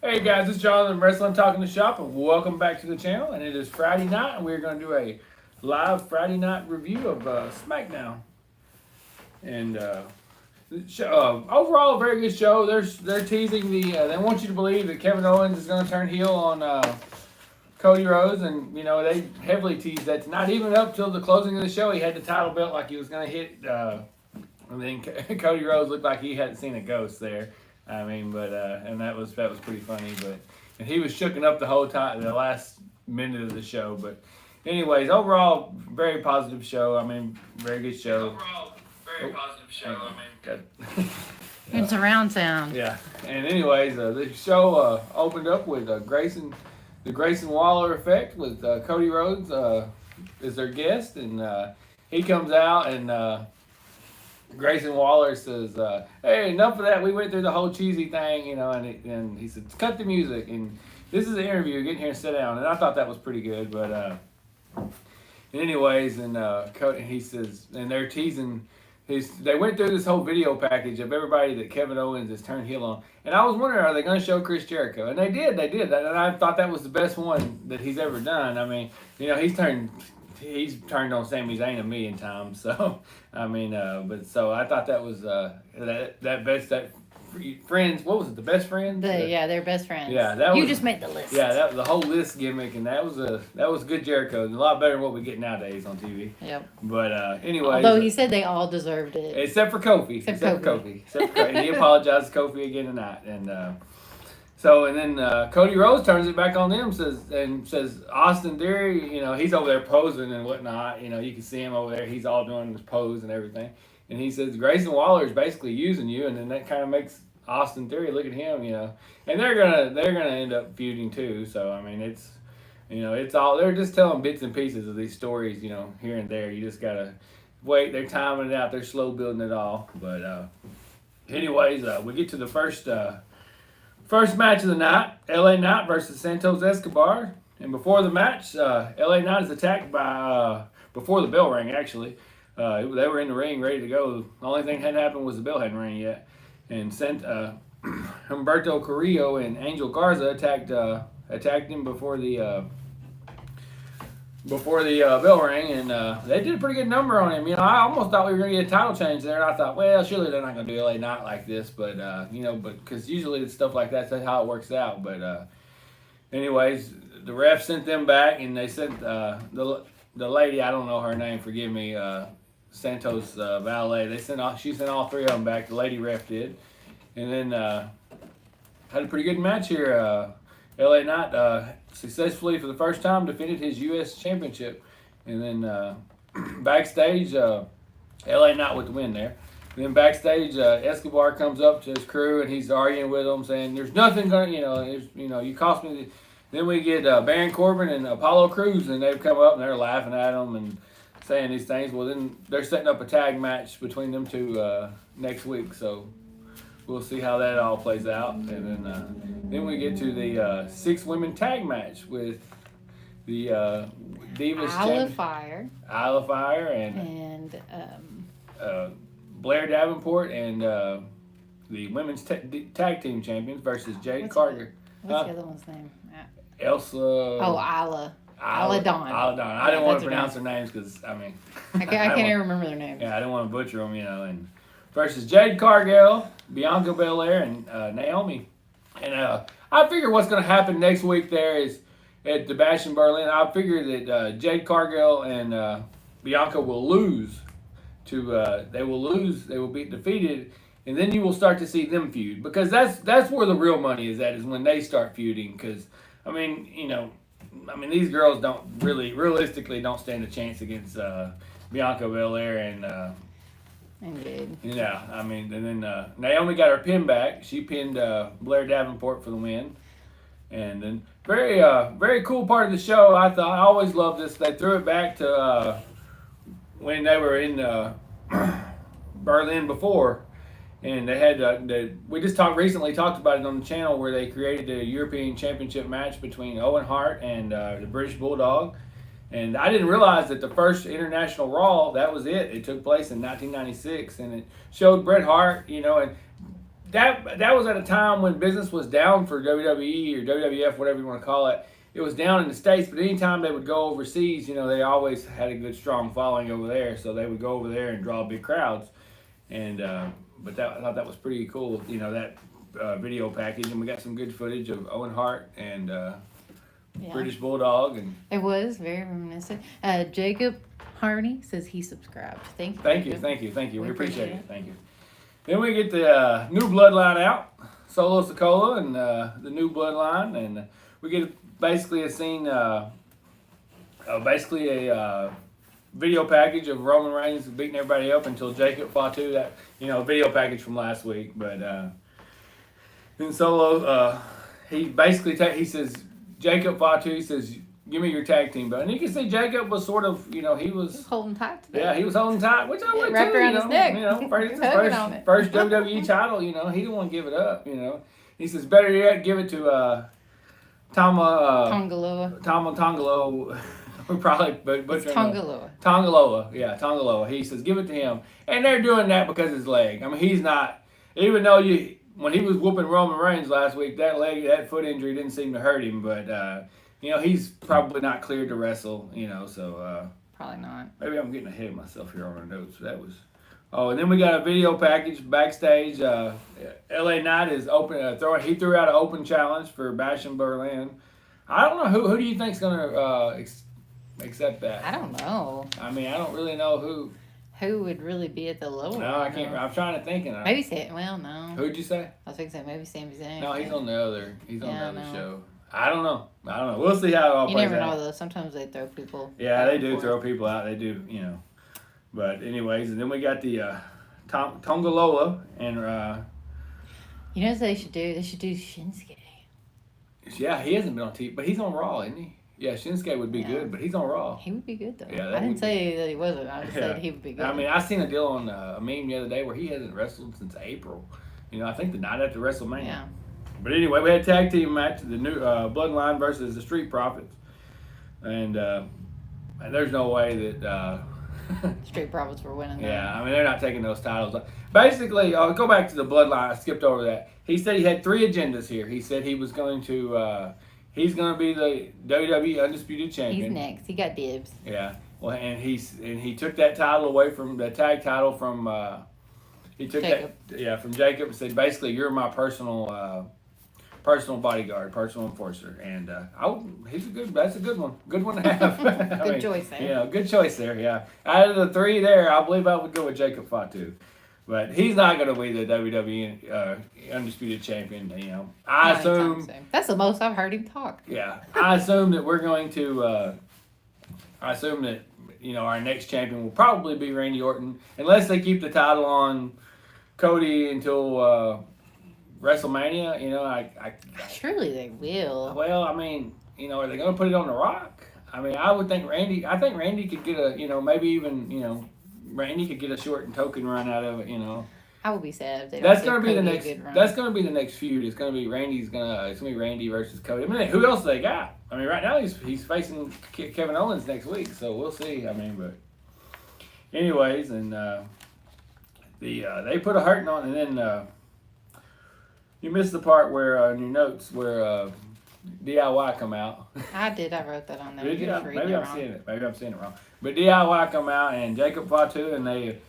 Hey guys, it's Jonathan Wrestling Talking the Shop, and welcome back to the channel. And it is Friday night, and we're going to do a live Friday night review of Smackdown. And overall, a very good show. They're teasing they want you to believe that Kevin Owens is going to turn heel on Cody Rhodes, and they heavily teased that tonight. Even up till the closing of the show, he had the title belt like he was going to hit, and then Cody Rhodes looked like he hadn't seen a ghost there. I mean, but and that was pretty funny. And he was shooken up the whole time, the last minute of the show. But anyways, overall, very positive show. I mean, very good show. Overall, very positive show. I mean, good. It's surround sound. Yeah. And anyways, the show opened up with the Grayson Waller effect with Cody Rhodes as their guest, and he comes out and. Grayson Waller says, "Hey, enough of that. We went through the whole cheesy thing, and he said, cut the music. And this is an interview. Get in here and sit down." And I thought that was pretty good. But anyways, and he says, and they're teasing. They went through this whole video package of everybody that Kevin Owens has turned heel on. And I was wondering, are they going to show Chris Jericho? And they did. And I thought that was the best one that he's ever done. I mean, he's turned on Sami Zayn a million times, so I mean, so I thought that was that friends. What was it? The best friends? They're best friends. Yeah, you just made the list. Yeah, that was the whole list gimmick, and that was good Jericho. A lot better than what we get nowadays on TV. Yep. But anyway, although he said they all deserved it, except for Kofi. Except for Kofi. And he apologized to Kofi again tonight, and. And then Cody Rhodes turns it back on them, says Austin Theory, he's over there posing and whatnot. You can see him over there. He's all doing this pose and everything. And he says Grayson Waller is basically using you, and then that kind of makes Austin Theory look at him, And they're gonna end up feuding too. So I mean, it's all they're just telling bits and pieces of these stories, here and there. You just gotta wait. They're timing it out. They're slow building it all. But anyways, we get to the first match of the night, LA Knight versus Santos Escobar. And before the match, LA Knight is attacked by, before the bell rang actually. They were in the ring ready to go. The only thing that hadn't happened was the bell hadn't rang yet. And Humberto Carrillo and Angel Garza attacked him before the bell rang, and they did a pretty good number on him. I almost thought we were going to get a title change there, and I thought, well, surely they're not going to do LA Knight like this, but because usually it's stuff like that's how it works out. But anyways, the ref sent them back, and they sent the lady, I don't know her name, forgive me, Santos valet. She sent all three of them back. The lady ref did, and then had a pretty good match here. LA Knight successfully for the first time defended his U.S. championship. And then backstage, LA Knight with the win there. And then backstage, Escobar comes up to his crew and he's arguing with them, saying, "There's nothing going to, you cost me." Then we get Baron Corbin and Apollo Crews, and they've come up and they're laughing at him and saying these things. Well, then they're setting up a tag match between them two next week. So we'll see how that all plays out. And then we get to the 6-women tag match with the Divas Isle of Fire and Blair Davenport and the women's tag team champions versus Jade Carter. What's the other one's name? Elsa. Oh, Isla Dawn. Isla Dawn. I didn't want to pronounce their names because, I can't even remember their names. Yeah, I didn't want to butcher them, and versus Jade Cargill, Bianca Belair, and Naomi. And I figure what's going to happen next week there is at the Bash in Berlin. I figure that Jade Cargill and Bianca will lose. They will be defeated, and then you will start to see them feud, because that's where the real money is at, is when they start feuding. Because these girls don't realistically don't stand a chance against Bianca Belair and Jade. Yeah, and then Naomi got her pin back. She pinned Blair Davenport for the win. And then very cool part of the show, I thought. I always loved this. They threw it back to when they were in Berlin before. And they had we just recently talked about it on the channel, where they created a European Championship match between Owen Hart and the British Bulldog. And I didn't realize that the first International Raw, that was it. It took place in 1996, and it showed Bret Hart, and that was at a time when business was down for WWE or WWF, whatever you want to call it. It was down in the States, but anytime they would go overseas, they always had a good, strong following over there. So they would go over there and draw big crowds. And but I thought that was pretty cool, that video package. And we got some good footage of Owen Hart and British Bulldog. And it was very reminiscent. Jacob Harney says he subscribed. Thank you. Thank you. We appreciate it. Thank you. Then we get the new bloodline out, Solo Sikoa and the new bloodline, and we get basically a scene, video package of Roman Reigns beating everybody up until Jacob Fatu, that video package from last week. But then Solo, he basically he says Jacob Fatu, he says, give me your tag team belt. And you can see Jacob was sort of, he was holding tight to that. Yeah, he was holding tight, which I would wrapped too. around his neck. First WWE title, he didn't want to give it up, He says, better yet, give it to Tongaloa. Tongaloa. We probably butchering Tongaloa. Tongaloa. He says, give it to him. And they're doing that because of his leg. I mean, he's not, even though when he was whooping Roman Reigns last week, that foot injury didn't seem to hurt him, but he's probably not cleared to wrestle, so probably not. Maybe I'm getting ahead of myself here on our notes. That was. Oh, and then we got a video package backstage. LA Knight is open. He threw out an open challenge for Bash in Berlin. I don't know who do you think's gonna accept that? I don't know. I mean, I don't really know who. Who would really be at the lower? No, I can't. I'm trying to think. Maybe say. Well, no. Who'd you say? I was thinking maybe Sami Zayn. No, he's on the other. He's on the other show. I don't know. We'll see how it all plays out. You never know, though. Sometimes they throw people. Yeah, they do throw people out. They do, But anyways, and then we got the Tongaloa and. You know what they should do? They should do Shinsuke. Yeah, he hasn't been on TV, but he's on Raw, isn't he? Yeah, Shinsuke would be good, but he's on Raw. He would be good, though. Yeah, I didn't say that he wasn't. I just said he would be good. I mean, I seen a deal on a meme the other day where he hasn't wrestled since April. I think the night after WrestleMania. Yeah. But anyway, we had a tag team match, the new Bloodline versus the Street Profits. And there's no way that... Street Profits were winning. Yeah, I mean, they're not taking those titles. Basically, I'll go back to the Bloodline. I skipped over that. He said he had 3 agendas here. He said he was going to... he's going to be the WWE Undisputed Champion. He's next. He got dibs. Yeah. Well, and he took that title away from the tag title from... he took Jacob. from Jacob and said, basically, you're my personal bodyguard, personal enforcer, and that's a good one. Good one to have. Good choice there. Yeah, good choice there. Yeah, out of the 3 there, I believe I would go with Jacob Fatu, but he's not going to be the WWE Undisputed Champion. I assume that's the most I've heard him talk. Yeah, I assume that we're going to. I assume that our next champion will probably be Randy Orton, unless they keep the title on Cody until. WrestleMania, surely they will. Well, I mean, are they going to put it on The Rock? I mean, I would think Randy. I think Randy could get a, maybe even, Randy could get a short and token run out of it. I would be sad if they That's going to be the next. That's going to be the next feud. It's going to be Randy's gonna. It's going to be Randy versus Cody. I mean, who else they got? I mean, right now he's facing Kevin Owens next week, so we'll see. I mean, but anyways, and they put a hurting on, and then. You missed the part where in your notes where DIY come out. I did. I wrote that on there. Did you? Maybe I'm seeing it. Maybe I'm seeing it wrong. But DIY come out and Jacob Fatu, and they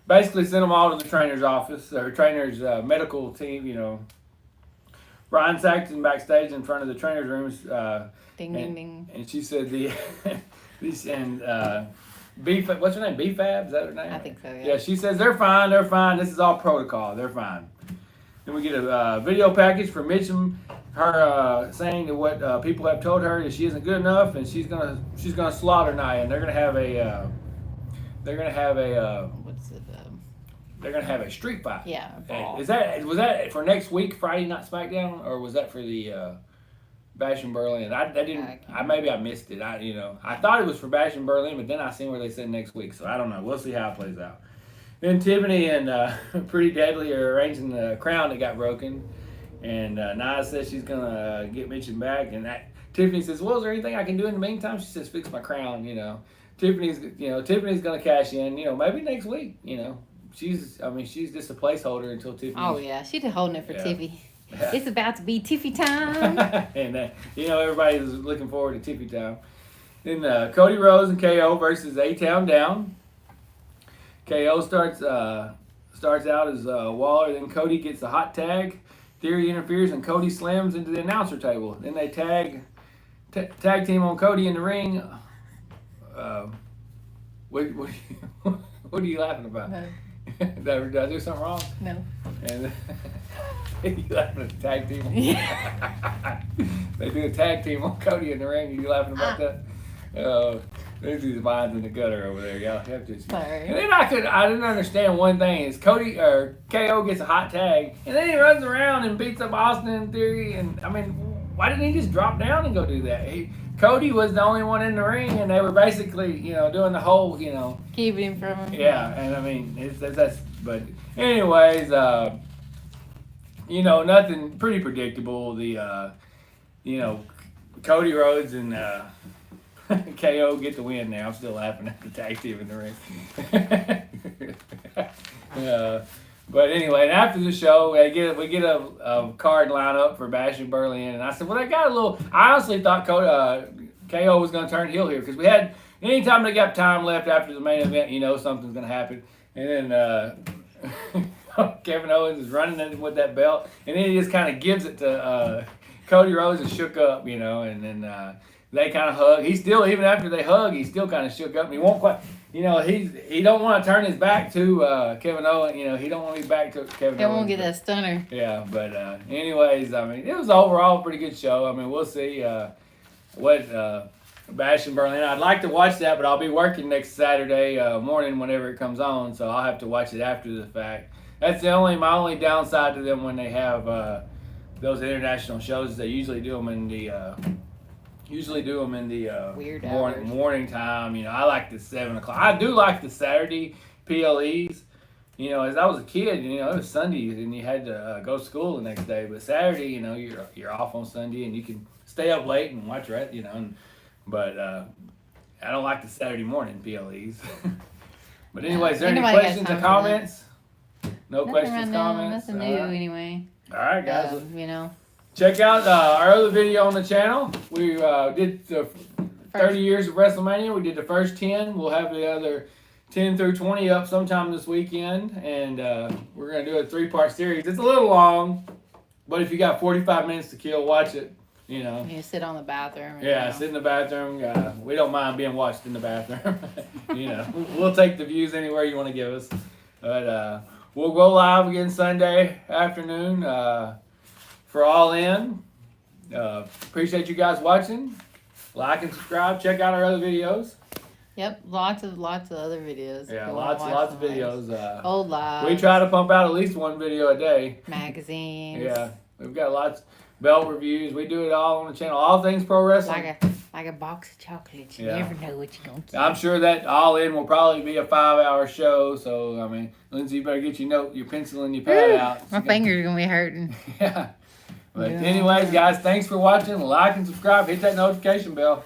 basically sent them all to the trainer's office, or trainer's medical team. Brian Saxton backstage in front of the trainer's rooms. Ding ding ding. And she said what's her name? B-Fab? Is that her name? I think so. Yeah. Yeah. She says they're fine. They're fine. This is all protocol. They're fine. Then we get a video package from Mitchum, her saying that what people have told her that she isn't good enough, and she's gonna slaughter Nia, and they're gonna have a what's it? They're gonna have a street fight. Yeah. Was that for next week, Friday Night Smackdown, or was that for the Bash in Berlin? Maybe I missed it. I thought it was for Bash in Berlin, but then I seen where they said next week, so I don't know. We'll see how it plays out. Then Tiffany and Pretty Deadly are arranging the crown that got broken, and Nia says she's gonna get Mitchum back, and Tiffany says, "Well, is there anything I can do in the meantime?" She says, "Fix my crown." Tiffany's gonna cash in. Maybe next week. she's just a placeholder until Tiffany. Oh yeah, she's holding it for Tiffy. Yeah. It's about to be Tiffy time. And everybody's looking forward to Tiffy time. Then Cody Rhodes and KO versus A-Town Down. KO starts out as Waller. Then Cody gets a hot tag. Theory interferes and Cody slams into the announcer table. Then they tag team on Cody in the ring. What are you laughing about? No. Did I do something wrong? No. And you laughing at the tag team? Yeah. They do a tag team on Cody in the ring. Are you laughing about that? There's these minds in the gutter over there. Y'all have to. Sorry. And then I didn't understand one thing is Cody or KO gets a hot tag and then he runs around and beats up Austin in Theory. And I mean, why didn't he just drop down and go do that? Cody was the only one in the ring, and they were basically, doing the whole, keeping him from him. Yeah, and I mean, that's. But anyways, nothing. Pretty predictable. The, Cody Rhodes and KO get the win. Now I'm still laughing at the tag team in the ring. But anyway, and after the show, we get a card line up for Bash and Berlin, and I said, well, they got a little. I honestly thought KO was going to turn heel here because we had anytime they got time left after the main event, something's going to happen, and then Kevin Owens is running with that belt, and then he just kind of gives it to Cody Rhodes and shook up, and then they kind of hug. He still, even after they hug, he still kind of shook up, and he won't quite. He don't want to turn his back to Kevin Owens. He don't want to be back to Kevin Owens. He won't get that stunner. Yeah, but anyways, I mean, it was overall a pretty good show. I mean, we'll see what Bash and Berlin. I'd like to watch that, but I'll be working next Saturday morning whenever it comes on, so I'll have to watch it after the fact. That's my only downside to them when they have those international shows. They usually do them in the Weird morning time. I like the 7 o'clock. I do like the Saturday PLEs. As I was a kid, it was Sunday and you had to go to school the next day. But Saturday, you're off on Sunday and you can stay up late and watch But I don't like the Saturday morning PLEs. But anyway, is there any questions or comments? No questions, comments? Nothing new anyway. All right, guys. Check out our other video on the channel. We did the 30 years of WrestleMania. We did the first 10. We'll have the other 10 through 20 up sometime this weekend. And we're going to do a 3-part series. It's a little long, but if you got 45 minutes to kill, watch it. You sit on the bathroom. Yeah, sit in the bathroom. We don't mind being watched in the bathroom. We'll take the views anywhere you want to give us. But we'll go live again Sunday afternoon. For All In. Appreciate you guys watching. Like and subscribe. Check out our other videos. Yep, lots of other videos. Yeah, lots of videos. Old lives. We try to pump out at least one video a day. Magazines. Yeah, we've got lots. Belt reviews. We do it all on the channel. All things pro wrestling. Like a box of chocolates. You Yeah. never know what you're gonna get. I'm sure that All In will probably be a 5-hour show. So I mean, Lindsay, you better get your pencil and your pad out. My fingers are gonna be hurting. Yeah. But anyways, guys, thanks for watching. Like and subscribe. Hit that notification bell.